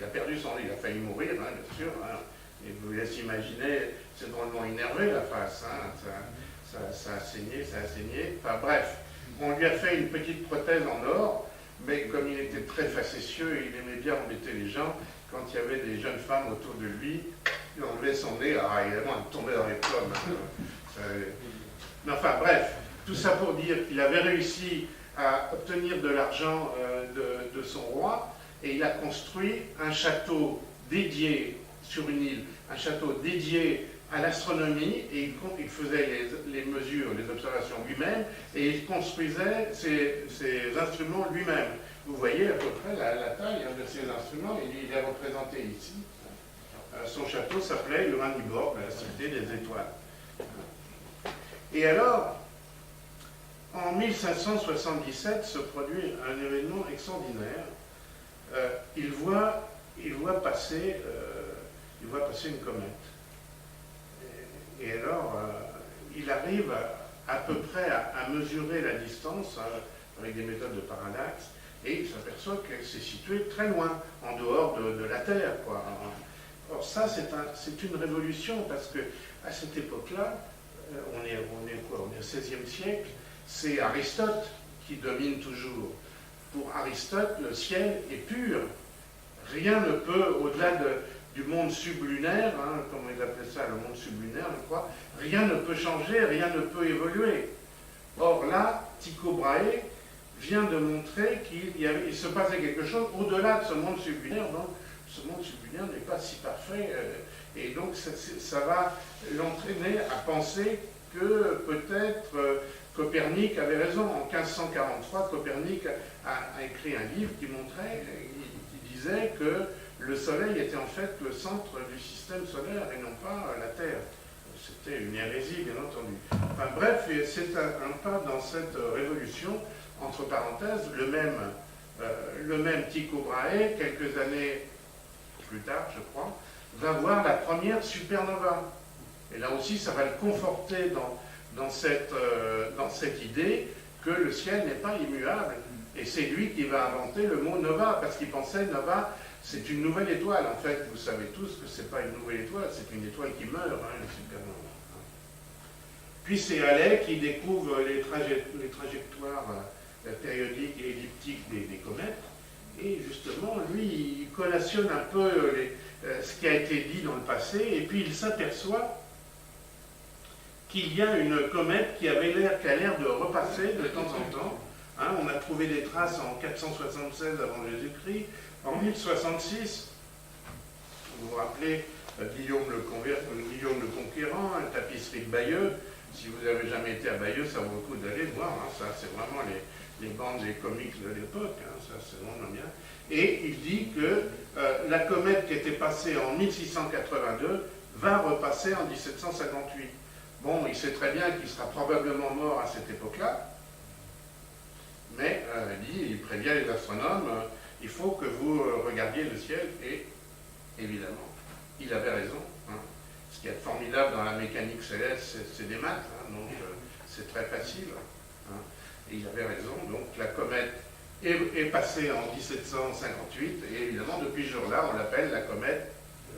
a perdu son... Il a failli mourir, hein, bien sûr. Hein. Et vous laissez imaginer, c'est drôlement énervé la face. Hein. Ça a saigné, ça a saigné. Enfin bref, on lui a fait une petite prothèse en or, mais comme il était très facétieux, il aimait bien embêter les gens. Quand il y avait des jeunes femmes autour de lui, il enlevait son nez, évidemment, il tombait dans les pommes. Mais enfin bref, tout ça pour dire qu'il avait réussi à obtenir de l'argent de son roi, et il a construit un château dédié sur une île, un château dédié à l'astronomie, et il faisait les mesures, les observations lui-même, et il construisait ses instruments lui-même. Vous voyez à peu près la taille de ces instruments, il est représenté ici. Son château s'appelait le Uraniborg, la cité des étoiles. Et alors, en 1577 se produit un événement extraordinaire. Il voit passer une comète. Et alors, il arrive à peu près à mesurer la distance avec des méthodes de parallaxe, et il s'aperçoit qu'elle s'est située très loin, en dehors de la Terre, quoi. Or ça, c'est une révolution, parce que à cette époque-là, on est quoi? On est au XVIe siècle, c'est Aristote qui domine toujours. Pour Aristote, le ciel est pur. Rien ne peut, au-delà du monde sublunaire, hein, comme ils appelaient ça, le monde sublunaire, je crois, rien ne peut changer, rien ne peut évoluer. Or là, Tycho Brahe vient de montrer qu'il se passait quelque chose au-delà de ce monde sublunaire. Donc, ce monde sublunaire n'est pas si parfait, et donc ça va l'entraîner à penser que peut-être Copernic avait raison. En 1543, Copernic a écrit un livre qui montrait, qui disait que le Soleil était en fait le centre du système solaire et non pas la Terre. C'était une hérésie, bien entendu. Enfin bref, c'est un pas dans cette révolution. Entre parenthèses, le même Tycho Brahe, quelques années plus tard, je crois, va voir la première supernova. Et là aussi, ça va le conforter dans cette idée que le ciel n'est pas immuable. Et c'est lui qui va inventer le mot nova, parce qu'il pensait nova, c'est une nouvelle étoile. En fait, vous savez tous que ce n'est pas une nouvelle étoile, c'est une étoile qui meurt, hein, une supernova. Puis c'est Halley qui découvre les trajectoires périodiques et elliptiques des comètes. Et justement, lui, il collationne un peu ce qui a été dit dans le passé, et puis il s'aperçoit qu'il y a une comète qui a l'air de repasser de temps en temps. Hein, on a trouvé des traces en 476 avant Jésus-Christ, en 1066, vous vous rappelez Guillaume le Conquérant, la tapisserie de Bayeux. Si vous n'avez jamais été à Bayeux, ça vaut le coup d'aller voir. Hein, ça, c'est vraiment les bandes des comics de l'époque. Hein, ça, c'est vraiment bien. Et il dit que la comète qui était passée en 1682 va repasser en 1758. Bon, il sait très bien qu'il sera probablement mort à cette époque-là, mais il prévient les astronomes, il faut que vous regardiez le ciel, et évidemment, il avait raison. Hein. Ce qui est formidable dans la mécanique céleste, c'est des maths, hein, donc c'est très facile. Hein. Et il avait raison, donc la comète est passée en 1758, et évidemment, depuis ce jour-là, on l'appelle la comète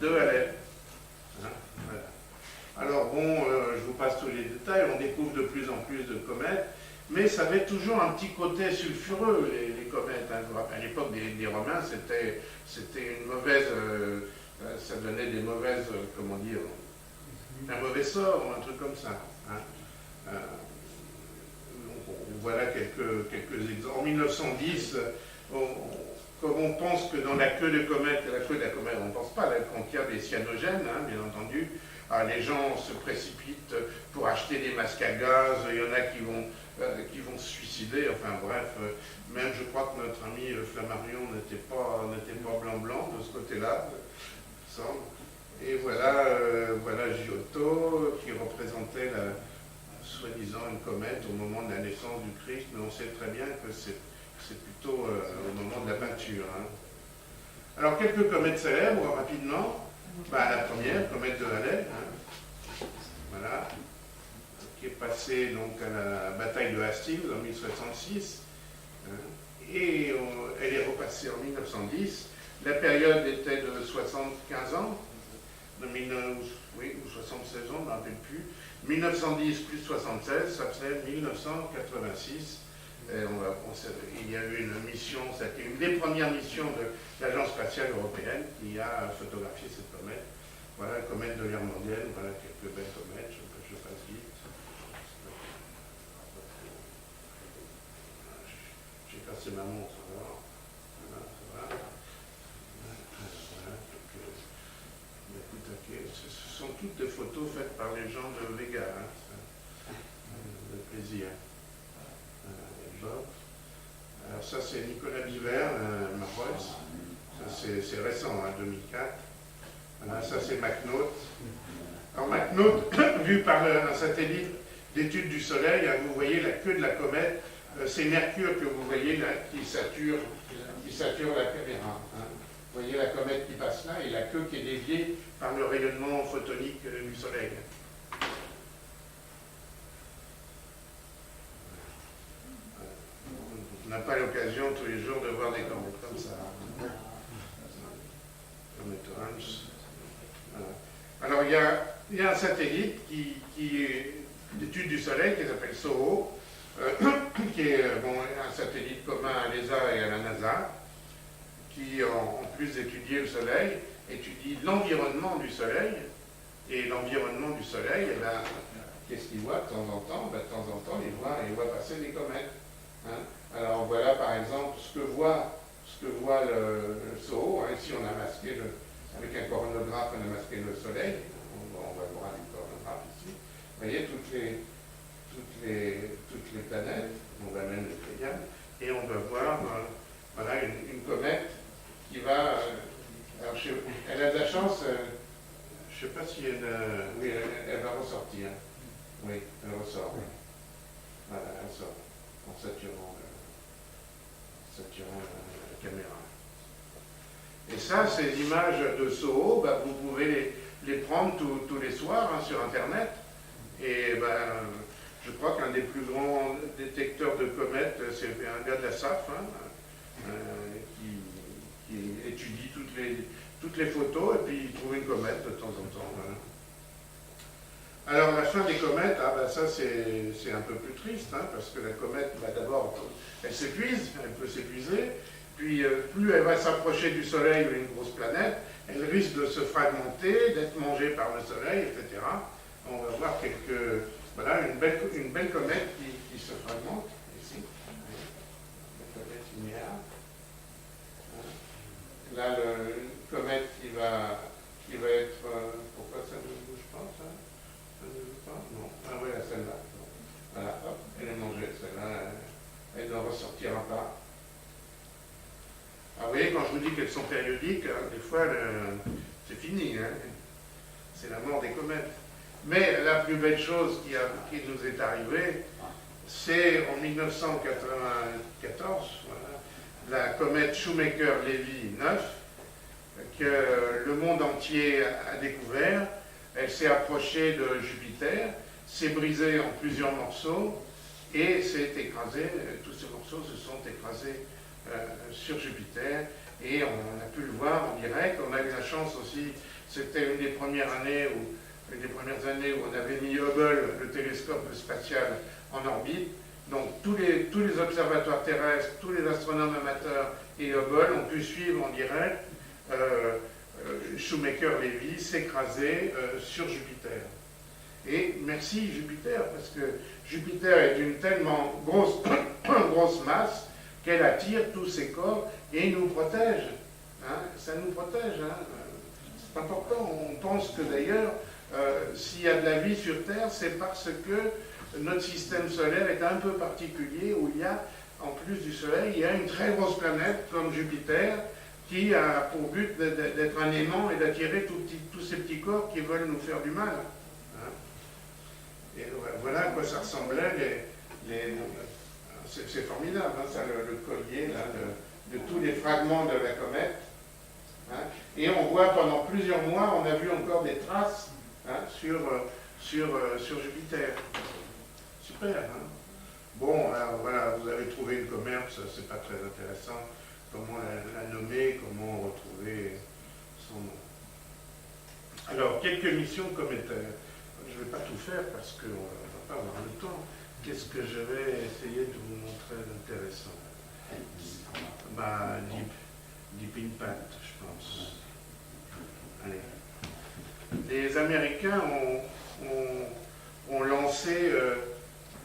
de Halley. Hein, voilà. Alors bon, je vous passe tous les détails, on découvre de plus en plus de comètes, mais ça avait toujours un petit côté sulfureux, les comètes. Hein. À l'époque des Romains, c'était une mauvaise... ça donnait des mauvaises... comment dire... un mauvais sort, ou un truc comme ça. Hein. Voilà quelques exemples. En 1910, comme on pense que dans la queue de la comète, on ne pense pas quand il y a des cyanogènes, hein, bien entendu. Alors, les gens se précipitent pour acheter des masques à gaz, il y en a qui vont se suicider, enfin bref, même je crois que notre ami Flammarion n'était pas blanc de ce côté-là, il me semble. Et voilà Giotto qui représentait soi-disant une comète au moment de la naissance du Christ, mais on sait très bien que c'est plutôt au moment de la peinture. Hein. Alors quelques comètes célèbres, rapidement. La première, comète de Halley, hein, voilà, qui est passée donc à la bataille de Hastings en 1066, hein, et elle est repassée en 1910 La période était de 75 ans, oui, ou 76 ans, je ne me rappelle plus. 1910 plus 76, ça fait 1986. Il y a eu une mission, c'était une des premières missions de l'Agence spatiale européenne qui a photographié cette comète. Voilà, la comète de l'ère mondiale, voilà quelques belles comètes, je passe vite. J'ai passé ma montre alors. Voilà. Ce sont toutes des photos faites par les gens de Vega, de plaisir. Alors ça c'est Nicolas Biver, Marois, ça c'est récent, 2004. Voilà, ça c'est McNaught. Alors McNaught, vu par un satellite d'étude du Soleil, vous voyez la queue de la comète, c'est Mercure que vous voyez là, qui sature la caméra. Vous voyez la comète qui passe là et la queue qui est déviée par le rayonnement photonique du Soleil. On n'a pas l'occasion tous les jours de voir des comètes comme ça. Comète Orange. Voilà. Alors il y a un satellite qui est d'étude du Soleil qui s'appelle SOHO, qui est un satellite commun à l'ESA et à la NASA, qui, en plus d'étudier le Soleil, étudie l'environnement du Soleil. Et l'environnement du Soleil, eh ben, qu'est-ce qu'il voit de temps en temps? De temps en temps, il voit passer des comètes. Alors voilà par exemple ce que voit le SOHO. Ici on a masqué, avec un coronographe, on a masqué le Soleil. On va voir un coronographe ici. Vous voyez toutes les planètes, on va même les Pléiades, et on va voir voilà, une comète qui va. Alors elle a de la chance, je ne sais pas si oui, elle va ressortir. Oui, elle ressort. Oui. Voilà, elle sort en saturant la caméra. Et ça, ces images de SOHO, vous pouvez les prendre tous les soirs sur Internet. Et je crois qu'un des plus grands détecteurs de comètes, c'est un gars de la SAF, qui étudie toutes les photos et puis il trouve une comète de temps en temps. Voilà. Alors la fin des comètes, ça c'est un peu plus triste, parce que la comète, d'abord, elle s'épuise, elle peut s'épuiser, puis plus elle va s'approcher du Soleil ou d'une grosse planète, elle risque de se fragmenter, d'être mangée par le Soleil, etc. On va voir voilà, une belle comète qui se fragmente, ici. La comète linéaire. Là, le comète qui va être... pourquoi ça ne bouge pas, ça? Ça ne bouge pas? Non. Ah oui, celle-là. Voilà, hop, elle est mangée, celle-là. Elle ne ressortira pas. Ah, vous voyez, quand je vous dis qu'elles sont périodiques, des fois, c'est fini. C'est la mort des comètes. Mais la plus belle chose qui nous est arrivée, c'est en 1994, la comète Shoemaker-Levy 9, que le monde entier a découvert. Elle s'est approchée de Jupiter, s'est brisée en plusieurs morceaux et s'est écrasée. Tous ces morceaux se sont écrasés sur Jupiter et on a pu le voir en direct. On a eu la chance aussi, c'était une des premières années où on avait mis Hubble, le télescope spatial, en orbite. Donc tous les observatoires terrestres, tous les astronomes amateurs et Hubble ont pu suivre en direct Shoemaker-Levy s'écraser sur Jupiter. Et merci Jupiter, parce que Jupiter est d'une tellement grosse masse qu'elle attire tous ces corps et nous protège. Ça nous protège. C'est important. On pense que d'ailleurs, s'il y a de la vie sur Terre, c'est parce que notre système solaire est un peu particulier, où il y a, en plus du Soleil, il y a une très grosse planète comme Jupiter, qui a pour but d'être un aimant et d'attirer tous ces petits corps qui veulent nous faire du mal. Et voilà à quoi ça ressemblait. C'est formidable, ça, le collier là, de tous les fragments de la comète. Et on voit pendant plusieurs mois, on a vu encore des traces sur Jupiter. Super. Bon, alors, voilà, vous avez trouvé une comète, c'est pas très intéressant. comment la nommer, comment retrouver son nom. Alors, quelques missions cométaires. Je ne vais pas tout faire parce qu'on ne va pas avoir le temps. Qu'est-ce que je vais essayer de vous montrer d'intéressant? Deep Impact, je pense. Allez. Les Américains ont lancé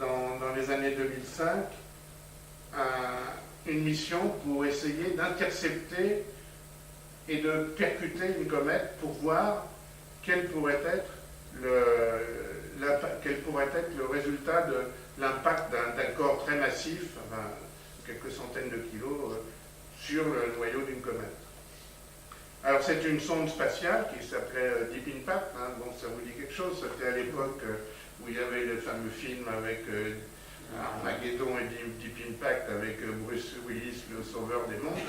dans les années 2005 une mission pour essayer d'intercepter et de percuter une comète pour voir quel pourrait être le résultat de l'impact d'un corps très massif, enfin, quelques centaines de kilos, sur le noyau d'une comète. Alors c'est une sonde spatiale qui s'appelait Deep Impact, hein, bon, ça vous dit quelque chose, c'était à l'époque où il y avait le fameux film avec Armageddon et Deep Impact avec Bruce Willis, le sauveur des mondes.